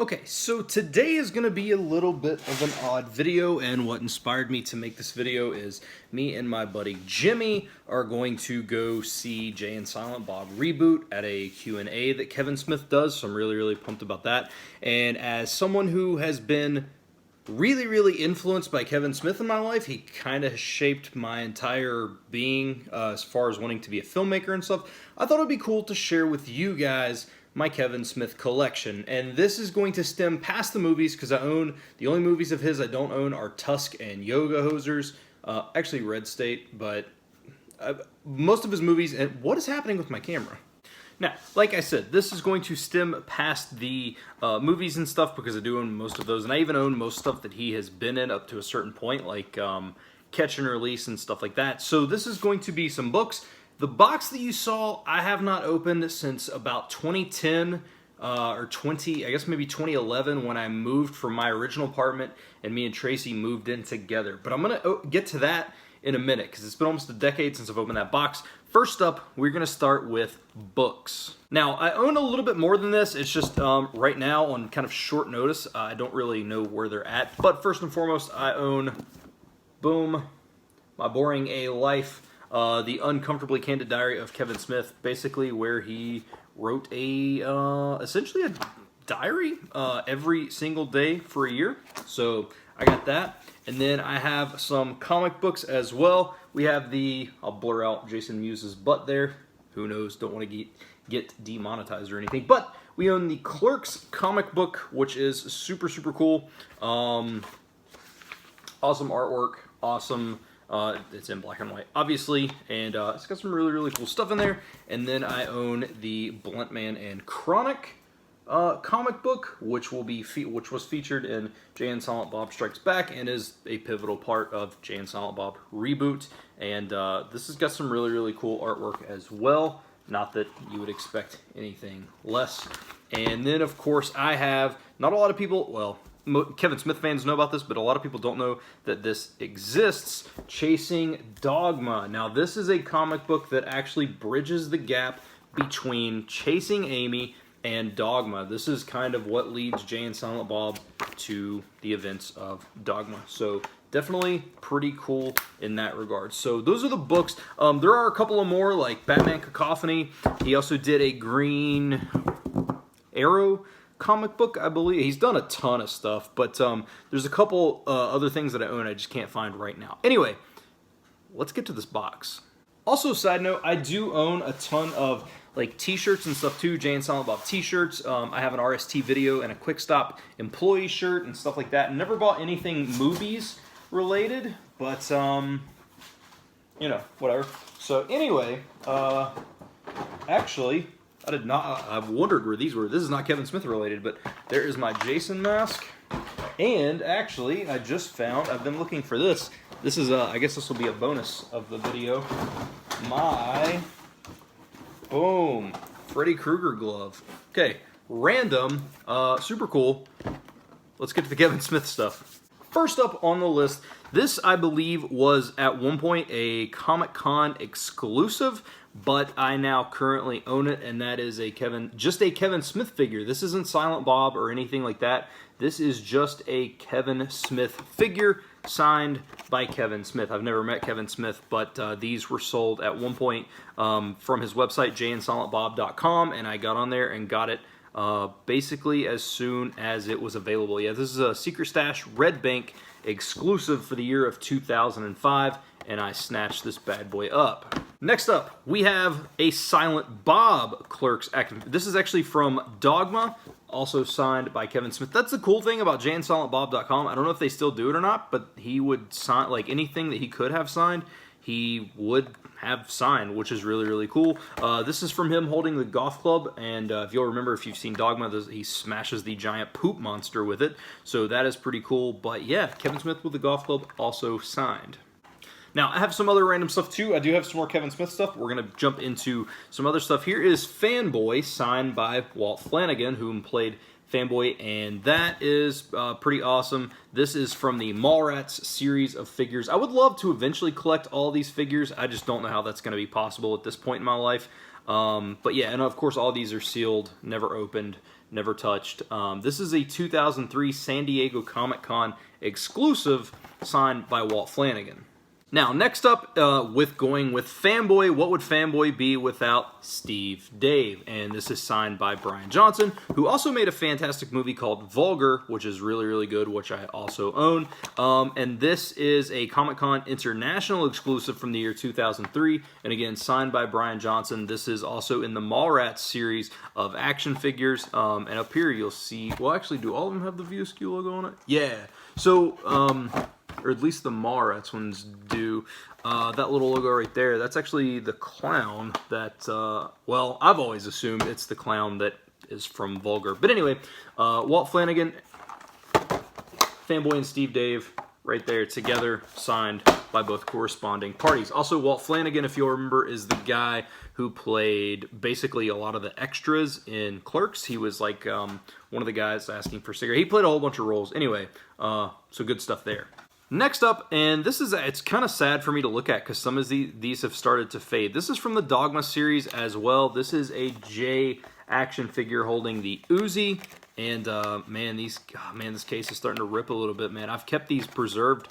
Okay, so today is going to be a little bit of an odd video, and what inspired me to make this video is me and my buddy Jimmy are going to go see Jay and Silent Bob Reboot at a Q&A that Kevin Smith does, so I'm really pumped about that. And as someone who has been really influenced by Kevin Smith in my life, he kind of shaped my entire being as far as wanting to be a filmmaker and stuff. I thought it would be cool to share with you guys my Kevin Smith collection, and this is going to stem past the movies because I own the only movies of his I don't own are Tusk and Yoga Hosers, actually Red State, but most of his movies. And what is happening with my camera? Now, like I said, this is going to stem past the movies and stuff because I do own most of those, and I even own most stuff that he has been in up to a certain point, like Catch and Release and stuff like that. So this is going to be some books. The box that you saw, I have not opened since about 2010 or I guess maybe 2011 when I moved from my original apartment and me and Tracy moved in together. But I'm going to get to that in a minute because it's been almost a decade since I've opened that box. First up, we're going to start with books. Now, I own a little bit more than this. It's just right now on kind of short notice. I don't really know where they're at. But first and foremost, I own, boom, My Boring A Life. The Uncomfortably Candid Diary of Kevin Smith, basically where he wrote essentially a diary every single day for a year. So I got that. And then I have some comic books as well. We have I'll blur out Jason Mewes' butt there. Who knows, don't want to get demonetized or anything. But we own the Clerks comic book, which is super cool. Awesome artwork, awesome. It's in black and white, obviously, and it's got some really cool stuff in there. And then I own the Blunt Man and Chronic comic book, which was featured in Jay and Silent Bob Strikes Back and is a pivotal part of Jay and Silent Bob Reboot. And this has got some really cool artwork as well. Not that you would expect anything less. And then, of course, I have not a lot of people. Well, Kevin Smith fans know about this, but a lot of people don't know that this exists. Chasing Dogma. Now, this is a comic book that actually bridges the gap between Chasing Amy and Dogma. This is kind of what leads Jay and Silent Bob to the events of Dogma. So definitely pretty cool in that regard. So those are the books. There are a couple of more, like Batman Cacophony. He also did a Green Arrow comic book, I believe. He's done a ton of stuff, but there's a couple other things that I own I just can't find right now. Anyway, let's get to this box. Also, side note, I do own a ton of like t-shirts and stuff too, Jay and Silent Bob t-shirts. I have an RST video and a Quick Stop employee shirt and stuff like that. Never bought anything movies related, but you know, whatever. So anyway, actually, I've wondered where these were. This is not Kevin Smith related, but there is my Jason mask. And actually, I just found, I've been looking for this. This is, I guess this will be a bonus of the video. My, boom, Freddy Krueger glove. Okay, random, super cool. Let's get to the Kevin Smith stuff. First up on the list, this I believe was at one point a Comic-Con exclusive, but I now currently own it, and that is just a Kevin Smith figure. This isn't Silent Bob or anything like that. This is just a Kevin Smith figure signed by Kevin Smith. I've never met Kevin Smith, but these were sold at one point from his website, jayandsilentbob.com, and I got on there and got it basically as soon as it was available. Yeah, this is a Secret Stash Red Bank exclusive for the year of 2005, and I snatched this bad boy up. Next up, we have a Silent Bob Clerks action. This is actually from Dogma, also signed by Kevin Smith. That's the cool thing about jayandsilentbob.com. I don't know if they still do it or not, but he would sign, like anything that he could have signed, he would have signed, which is really cool. This is from him holding the golf club, and if you'll remember, if you've seen Dogma, he smashes the giant poop monster with it, so that is pretty cool. But yeah, Kevin Smith with the golf club, also signed. Now, I have some other random stuff too. I do have some more Kevin Smith stuff. We're going to jump into some other stuff. Here is Fanboy, signed by Walt Flanagan, who played fanboy, and that is pretty awesome. This is from the Mallrats series of figures. I would love to eventually collect all these figures. I just don't know how that's going to be possible at this point in my life. But yeah, and of course all these are sealed, never opened, never touched. This is a 2003 San Diego Comic-Con exclusive signed by Walt Flanagan. Now, next up, going with Fanboy, what would Fanboy be without Steve Dave? And this is signed by Brian Johnson, who also made a fantastic movie called Vulgar, which is really, really good, which I also own. And this is a Comic-Con International exclusive from the year 2003, and again, signed by Brian Johnson. This is also in the Mallrats series of action figures. And up here, you'll see, well, actually, do all of them have the VSQ logo on it? Yeah. So, or at least the Mallrats ones do. That little logo right there, that's actually the clown that, well, I've always assumed it's the clown that is from Vulgar. But anyway, Walt Flanagan, Fanboy and Steve Dave, right there together, signed by both corresponding parties. Also, Walt Flanagan, if you'll remember, is the guy who played basically a lot of the extras in Clerks. He was like one of the guys asking for cigarettes. He played a whole bunch of roles. Anyway, so good stuff there. Next up, and this is, it's kind of sad for me to look at because some of these have started to fade. This is from the Dogma series as well. This is a J action figure holding the Uzi. And man, this case is starting to rip a little bit, man. I've kept these preserved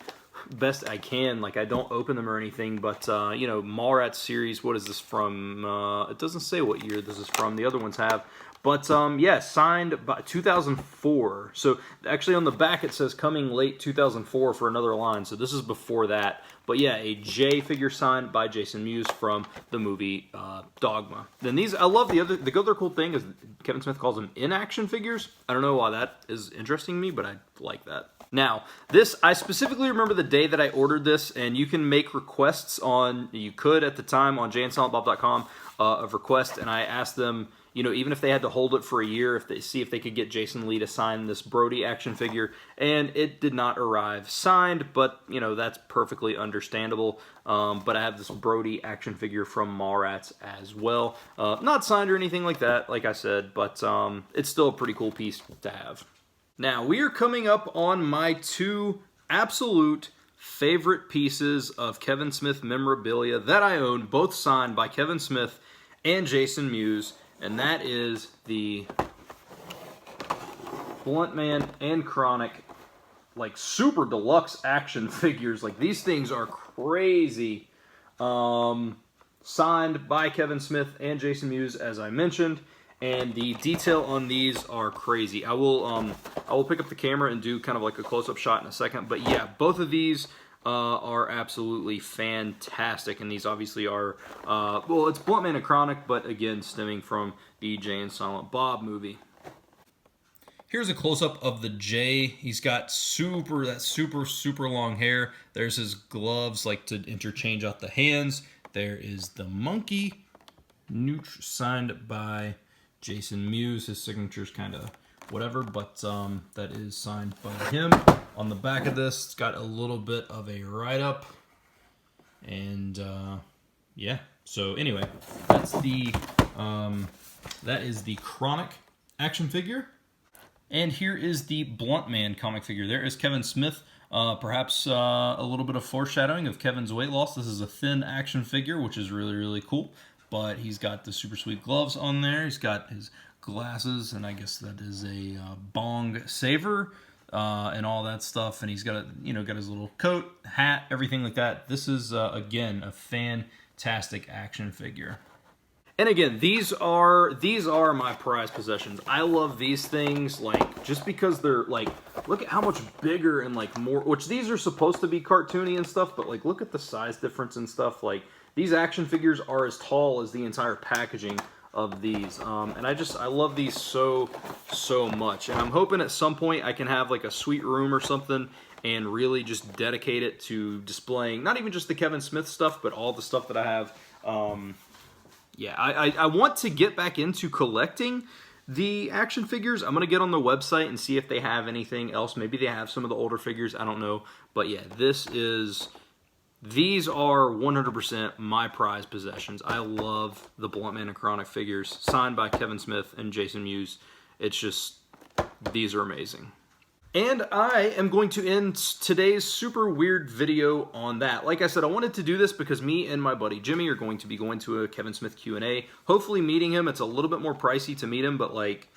best I can. Like, I don't open them or anything, but you know, Mallrats series, what is this from? It doesn't say what year this is from. The other ones have. But, yeah, signed by 2004. So, actually on the back it says coming late 2004 for another line. So, this is before that. But, yeah, a J figure signed by Jason Mewes from the movie Dogma. Then these, I love the other cool thing is Kevin Smith calls them in-action figures. I don't know why that is interesting to me, but I like that. Now, this, I specifically remember the day that I ordered this, and you can make requests on, you could at the time on jayandsilentbob.com of requests, and I asked them, you know, even if they had to hold it for a year, if they could get Jason Lee to sign this Brody action figure, and it did not arrive signed, but, you know, that's perfectly understandable. But I have this Brody action figure from Mallrats as well. Not signed or anything like that, like I said, but it's still a pretty cool piece to have. Now, we are coming up on my two absolute favorite pieces of Kevin Smith memorabilia that I own, both signed by Kevin Smith and Jason Mewes. And that is the Blunt Man and Chronic, like, super deluxe action figures. Like, these things are crazy. Signed by Kevin Smith and Jason Mewes, as I mentioned. And the detail on these are crazy. I will pick up the camera and do kind of like a close-up shot in a second. But yeah, both of these are absolutely fantastic, and these obviously are, well, it's Blunt Man and Chronic, but again, stemming from the Jay and Silent Bob movie. Here's a close-up of the Jay. He's got super long hair. There's his gloves, like to interchange out the hands. There is the monkey, signed by Jason Mewes. His signature's kind of whatever, but that is signed by him. On the back of this, it's got a little bit of a write-up, and yeah. So anyway, that's the that is the Chronic action figure, and here is the Blunt Man comic figure. There is Kevin Smith. Perhaps a little bit of foreshadowing of Kevin's weight loss. This is a thin action figure, which is really cool. But he's got the super sweet gloves on there. He's got his glasses, and I guess that is a bong saver. And all that stuff, and he's got got his little coat, hat, everything like that. This is again a fantastic action figure. And again, these are my prized possessions. I love these things, like, just because they're like, look at how much bigger and like more. Which these are supposed to be cartoony and stuff, but like, look at the size difference and stuff. Like, these action figures are as tall as the entire packaging of these, and I love these so much, and I'm hoping at some point I can have like a sweet room or something and really just dedicate it to displaying not even just the Kevin Smith stuff, but all the stuff that I have. Yeah, I want to get back into collecting the action figures. I'm gonna get on the website and see if they have anything else. Maybe they have some of the older figures, I don't know, but yeah, these are 100% my prized possessions. I love the Blunt Man and Chronic figures, signed by Kevin Smith and Jason Mewes. It's just, these are amazing. And I am going to end today's super weird video on that. Like I said, I wanted to do this because me and my buddy Jimmy are going to be going to a Kevin Smith Q&A. Hopefully meeting him. It's a little bit more pricey to meet him, but like,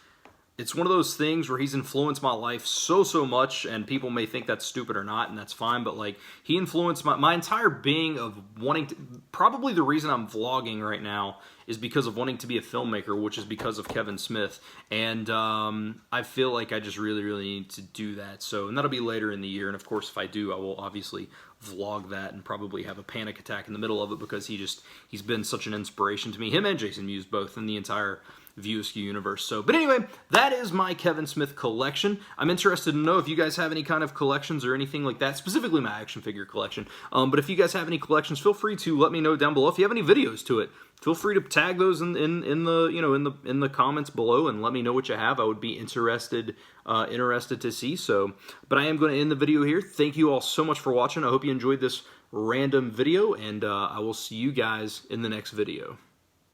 it's one of those things where he's influenced my life so much, and people may think that's stupid or not, and that's fine, but like, he influenced my entire being of wanting to, probably the reason I'm vlogging right now is because of wanting to be a filmmaker, which is because of Kevin Smith, and I feel like I just really need to do that, so, and that'll be later in the year, and of course, if I do, I will obviously vlog that and probably have a panic attack in the middle of it, because he's been such an inspiration to me, him and Jason Mewes both, in the entire View Askew universe. So, but anyway, that is my Kevin Smith collection. I'm interested to know if you guys have any kind of collections or anything like that, specifically my action figure collection. But if you guys have any collections, feel free to let me know down below. If you have any videos to it, feel free to tag those in the comments below and let me know what you have. I would be interested to see. So, but I am going to end the video here. Thank you all so much for watching. I hope you enjoyed this random video, and I will see you guys in the next video.